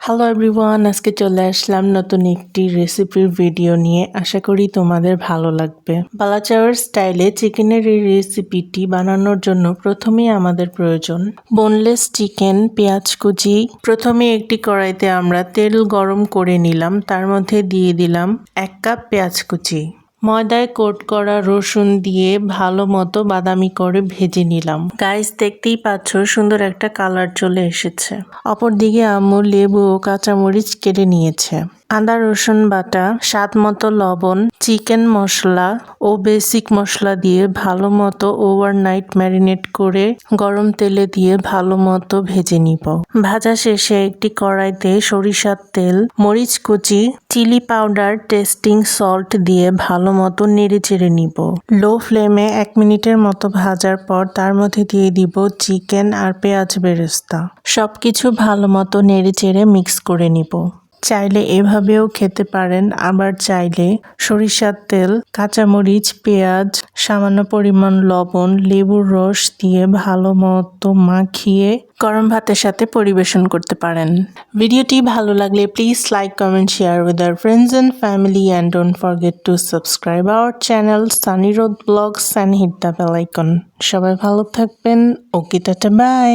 Hello everyone, আজকে চলে আসলাম নতুন একটি রেসিপির ভিডিও নিয়ে। আশা করি তোমাদের ভালো লাগবে। বালাচাওয়ার স্টাইলে চিকেনের এই রেসিপিটি বানানোর জন্য প্রথমেই আমাদের প্রয়োজন বোনলেস চিকেন, পেঁয়াজ কুচি। প্রথমে একটি কড়াইতে আমরা তেল গরম করে নিলাম, তার মধ্যে দিয়ে দিলাম 1 কাপ পেঁয়াজ কুচি। ময়দায় কোট করা রসুন দিয়ে ভালো মতো বাদামি করে ভেজে নিলাম। গাইস, দেখতেই পাচ্ছ সুন্দর একটা কালার চলে এসেছে। অপরদিকে আম্মু লেবু ও কাঁচামরিচ কেটে নিয়েছে। আদা রসুন বাটা, স্বাদ মতো লবণ, চিকেন মশলা ও বেসিক মশলা দিয়ে ভালো মতো ওভারনাইট ম্যারিনেট করে গরম তেলে দিয়ে ভালো মতো ভেজে নিব। ভাজা শেষে একটি কড়াইতে সরিষার তেল, মরিচ কুচি, চিলি পাউডার, টেস্টিং সল্ট দিয়ে ভালো মতো নেড়ে চেড়ে নিব। লো ফ্লেমে 1 মিনিটের মতো ভাজার পর তার মধ্যে দিয়ে দিব চিকেন আর পেঁয়াজ বেরেস্তা। সবকিছু ভালো মতো নেড়ে চেড়ে মিক্স করে নিব। চাইলে এভাবেও খেতে পারেন, আবার চাইলে সরিষার তেল, কাঁচামরিচ, পেঁয়াজ, সামান্য পরিমাণ লবণ, লেবুর রস দিয়ে ভালো মতো মাখিয়ে গরম ভাতের সাথে পরিবেশন করতে পারেন। ভিডিওটি ভালো লাগলে please like, comment, share with our friends and family and don't forget to subscribe our channel Sunny Road Vlogs and hit the bell icon. সবাই ভালো থাকবেন। ওকে, টাটা, বাই।